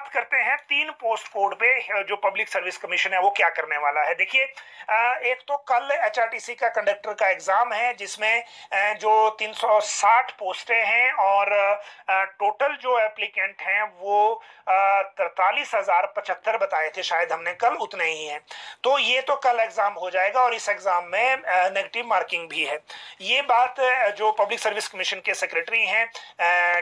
बात करते हैं 3 पोस्ट कोड पे जो पब्लिक सर्विस कमीशन है वो क्या करने वाला है। देखिए, एक तो कल एचआरटीसी का कंडक्टर का एग्जाम है जिसमें जो 360 पोस्टें हैं और टोटल जो एप्लीकेंट हैं वो 43,075 बताए थे, शायद हमने कल उतने ही हैं। तो ये तो कल एग्जाम हो जाएगा और इस एग्जाम में नेगेटिव मार्किंग भी है। ये बात जो पब्लिक सर्विस कमीशन के सेक्रेटरी हैं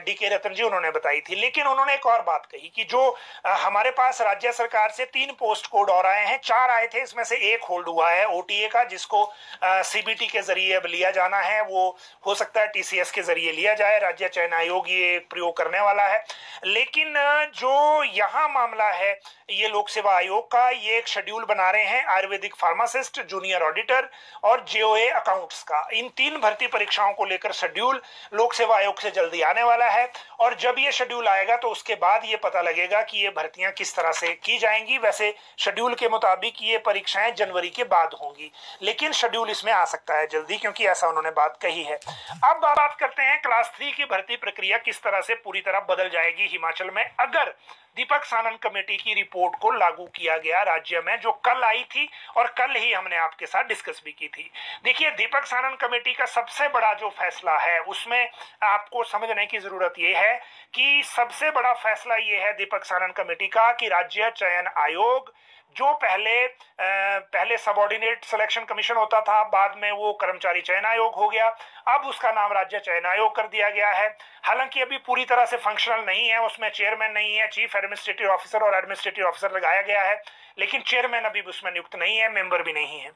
डीके रतन जी, उन्होंने बताई थी। लेकिन उन्होंने एक और बात कही कि जो हमारे पास राज्य सरकार से 3 पोस्ट कोड और आए हैं, 4 आए थे, इसमें से एक होल्ड हुआ है ओटीए का, जिसको सीबीटी के जरिए अब लिया जाना है। वो हो सकता है टीसीएस के जरिए लिया जाए, राज्य चयन आयोग ये प्रयोग करने वाला है। लेकिन जो यहाँ मामला है ये लोक सेवा आयोग का, ये एक शेड्यूल बना रहे हैं आयुर्वेदिक फार्मासिस्ट, जूनियर ऑडिटर और जेओए अकाउंट्स का। इन 3 भर्ती परीक्षाओं को लेकर शेड्यूल लोक सेवा आयोग से जल्दी आने वाला है और जब ये शेड्यूल आएगा तो उसके बाद ये पता लगेगा कि ये भर्तियां किस तरह से की जाएंगी। वैसे शेड्यूल के मुताबिक ये परीक्षाएं जनवरी के बाद होंगी, लेकिन शेड्यूल इसमें आ सकता है जल्दी, क्योंकि ऐसा उन्होंने बात कही है। अब बात करते हैं क्लास 3 की भर्ती प्रक्रिया किस तरह से पूरी तरह बदल जाएगी हिमाचल में अगर दीपक सानन कमेटी की रिपोर्ट को लागू किया गया राज्य में, जो कल आई थी और कल ही हमने आपके साथ डिस्कस भी की थी। देखिए, दीपक सानन कमेटी का सबसे बड़ा जो फैसला है उसमें आपको समझने की जरूरत यह है कि सबसे बड़ा फैसला यह है दीपक सानन कमेटी का कि राज्य चयन आयोग जो पहले सबऑर्डिनेट सिलेक्शन कमीशन होता था, बाद में वो कर्मचारी चयन आयोग हो गया, अब उसका नाम राज्य चयन आयोग कर दिया गया है। हालांकि अभी पूरी तरह से फंक्शनल नहीं है, उसमें चेयरमैन नहीं है, चीफ एडमिनिस्ट्रेटिव ऑफिसर और एडमिनिस्ट्रेटिव ऑफिसर लगाया गया है, लेकिन चेयरमैन अभी उसमें नियुक्त नहीं है, मेंबर भी नहीं है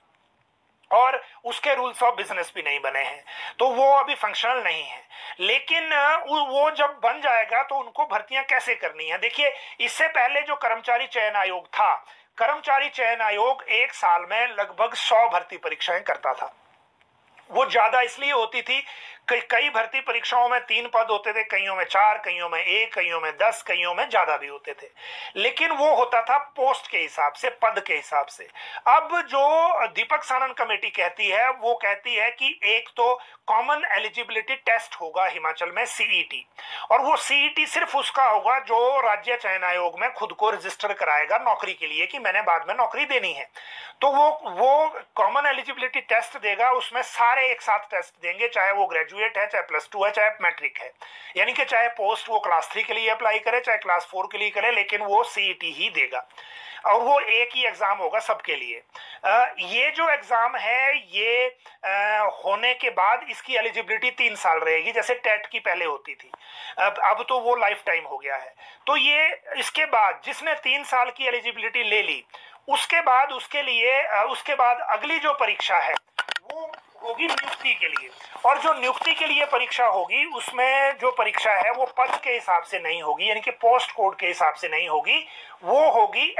और उसके रूल्स ऑफ बिजनेस भी नहीं बने हैं, तो वो अभी फंक्शनल नहीं है। लेकिन वो जब बन जाएगा तो उनको भर्तियां कैसे करनी है। देखिए, इससे पहले जो कर्मचारी चयन आयोग था, कर्मचारी चयन आयोग एक साल में लगभग 100 भर्ती परीक्षाएं करता था। वो ज्यादा इसलिए होती थी कई भर्ती परीक्षाओं में 3 पद होते थे, कईयों में 4, कईयों में 1, कईयों में 10, कईयों में ज्यादा भी होते थे, लेकिन वो होता था पोस्ट के हिसाब से, पद के हिसाब से। अब जो दीपक सानन कमेटी कहती है वो कहती है कि एक तो कॉमन एलिजिबिलिटी टेस्ट होगा हिमाचल में, सीईटी, और वो सीईटी सिर्फ उसका होगा जो राज्य चयन आयोग में खुद को रजिस्टर कराएगा नौकरी के लिए कि मैंने बाद में नौकरी देनी है। तो वो कॉमन एलिजिबिलिटी टेस्ट देगा, उसमें सारे एक साथ टेस्ट देंगे, चाहे वो ग्रेजुएट है, चाहे +2 है, चाहे मैट्रिक है, यानी कि चाहे पोस्ट वो क्लास 3 के लिए अप्लाई करे, चाहे क्लास 4 के लिए करे, लेकिन वो सीईटी ही देगा और वो एक ही एग्जाम होगा सबके लिए। ये जो एग्जाम है ये होने के बाद इसकी एलिजिबिलिटी 3 साल रहेगी, जैसे टेट की पहले होती थी। अब तो वो लाइफ टाइम हो गया है। तो ये इसके बाद जिसने 3 साल की एलिजिबिलिटी ले ली, उसके बाद उसके बाद अगली जो परीक्षा है वो होगी नियुक्ति के लिए, और जो नियुक्ति के लिए परीक्षा होगी उसमें जो परीक्षा है वो पद के हिसाब से नहीं होगी, यानी कि पोस्ट कोड के हिसाब से नहीं होगी, वो होगी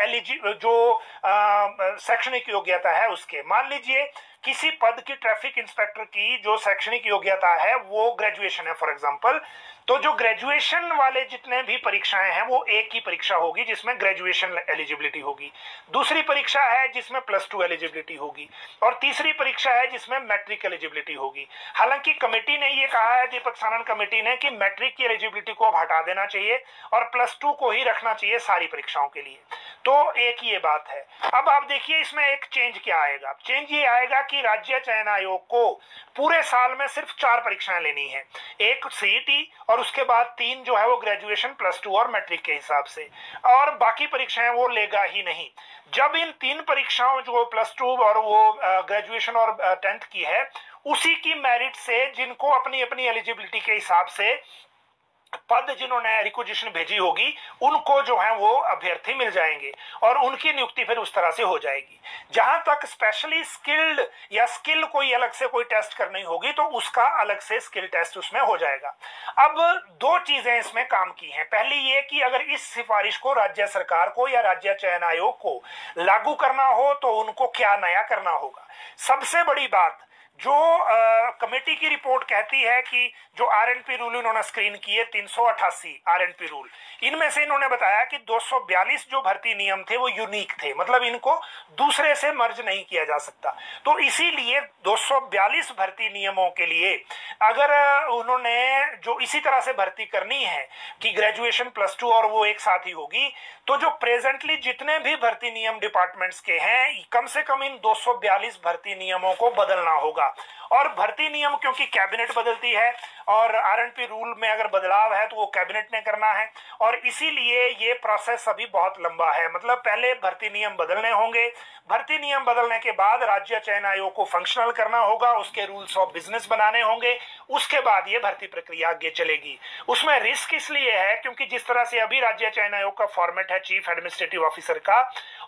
जो शैक्षणिक योग्यता है उसके। मान लीजिए किसी पद की ट्रैफिक इंस्पेक्टर की जो शैक्षणिक योग्यता है वो ग्रेजुएशन है फॉर एग्जांपल, तो जो ग्रेजुएशन वाले जितने भी परीक्षाएं हैं वो एक ही परीक्षा होगी जिसमें ग्रेजुएशन एलिजिबिलिटी होगी, दूसरी परीक्षा है जिसमें +2 एलिजिबिलिटी होगी, और तीसरी परीक्षा है जिसमें मैट्रिक एलिजिबिलिटी होगी। हालांकि कमेटी ने ये कहा है, दीपक सानन कमेटी ने, कि मैट्रिक की एलिजिबिलिटी को अब हटा देना चाहिए और +2 को ही रखना चाहिए सारी परीक्षाओं के लिए। तो एक ये बात है। अब आप देखिए इसमें एक चेंज क्या आएगा। चेंज ये आएगा कि राज्य चयन आयोग को पूरे साल में सिर्फ 4 परीक्षाएं लेनी है, एक सीईटी और उसके बाद 3 जो है वो ग्रेजुएशन, +2 और मैट्रिक के हिसाब से, और बाकी परीक्षाएं वो लेगा ही नहीं। जब इन 3 परीक्षाओं जो +2 और वो ग्रेजुएशन और 10th की है, उसी की मेरिट से जिनको अपनी अपनी एलिजिबिलिटी के हिसाब से पद जिन्होंने रिक्वेजिशन भेजी होगी उनको जो है वो अभ्यर्थी मिल जाएंगे और उनकी नियुक्ति फिर उस तरह से हो जाएगी। जहां तक स्पेशली स्किल्ड या स्किल कोई अलग से कोई टेस्ट करनी होगी तो उसका अलग से स्किल टेस्ट उसमें हो जाएगा। अब 2 चीजें इसमें काम की हैं। पहली ये कि अगर इस सिफारिश को राज्य सरकार को या राज्य चयन आयोग को लागू करना हो तो उनको क्या नया करना होगा। सबसे बड़ी बात जो कमेटी की रिपोर्ट कहती है कि जो आरएनपी रूल इन्होंने स्क्रीन किए 388 आरएनपी रूल, इनमें से इन्होंने बताया कि 242 जो भर्ती नियम थे वो यूनिक थे, मतलब इनको दूसरे से मर्ज नहीं किया जा सकता। तो इसीलिए 242 भर्ती नियमों के लिए अगर उन्होंने जो इसी तरह से भर्ती करनी है कि ग्रेजुएशन +2 और वो एक साथ ही होगी, तो जो प्रेजेंटली जितने भी भर्ती नियम डिपार्टमेंट्स के हैं कम से कम इन 242 भर्ती नियमों को बदलना होगा। और भर्ती नियम क्योंकि कैबिनेट बदलती है और आरएनपी रूल में अगर बदलाव है तो वो कैबिनेट ने करना है, और इसीलिए ये प्रोसेस अभी बहुत लंबा है। मतलब पहले भर्ती नियम बदलने होंगे, भर्ती नियम बदलने के बाद राज्य चयन आयोग को फंक्शनल करना होगा, उसके रूल्स ऑफ बिजनेस बनाने होंगे, उसके बाद ये भर्ती प्रक्रिया आगे चलेगी। उसमें रिस्क इसलिए है क्योंकि जिस तरह से अभी राज्य चयन आयोग का फॉर्मेट है चीफ एडमिनिस्ट्रेटिव ऑफिसर का,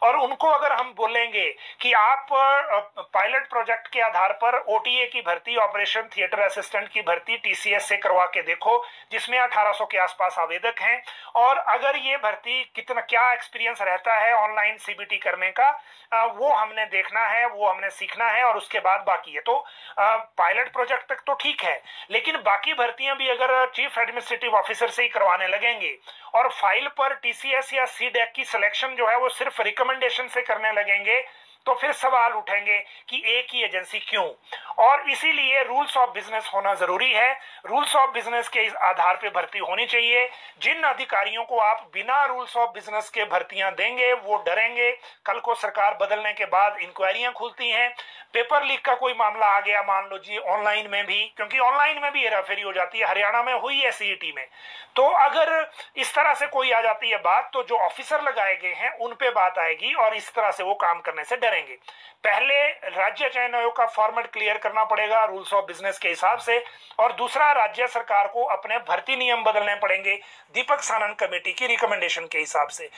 और उनको अगर हम बोलेंगे कि आप पायलट प्रोजेक्ट के आधार पर ओटीए की भर्ती, ऑपरेशन थिएटर असिस्टेंट की भर्ती टीसीएस से करवा के देखो, जिसमें 1800 के आसपास आवेदक हैं, और अगर ये भर्ती कितना क्या एक्सपीरियंस रहता है ऑनलाइन सीबीटी करने का, वो हमने देखना है, वो हमने सीखना है, और उसके बाद बाकी है। तो पायलट प्रोजेक्ट तक तो ठीक है, लेकिन बाकी भर्तियां भी अगर चीफ एडमिनिस्ट्रेटिव ऑफिसर से ही करवाने लगेंगे और फाइल पर टीसीएस या सीडेक की सिलेक्शन जो है वो सिर्फ रिकमेंडेशन से करने लगेंगे, तो फिर सवाल उठेंगे कि एक ही एजेंसी क्यों। और इसीलिए रूल्स ऑफ बिजनेस होना जरूरी है। रूल्स ऑफ बिजनेस के आधार पे भर्ती होनी चाहिए। जिन अधिकारियों को आप बिना रूल्स ऑफ बिजनेस के भर्तियां देंगे वो डरेंगे। कल को सरकार बदलने के बाद इंक्वायरियां खुलती हैं, पेपर लीक का कोई मामला आ गया मान लो जी ऑनलाइन में भी, क्योंकि ऑनलाइन में भी हेराफेरी हो जाती है, हरियाणा में हुई है सीईटी में, तो अगर इस तरह से कोई आ जाती है बात, तो जो ऑफिसर लगाए गए हैं उन पे बात आएगी और इस तरह से वो काम करने से डरेंगे। पहले राज्य चयन आयोग का फॉर्मेट क्लियर करना पड़ेगा रूल्स ऑफ बिजनेस के हिसाब से, और दूसरा राज्य सरकार को अपने भर्ती नियम बदलने पड़ेंगे दीपक सानन कमेटी की रिकमेंडेशन के हिसाब से।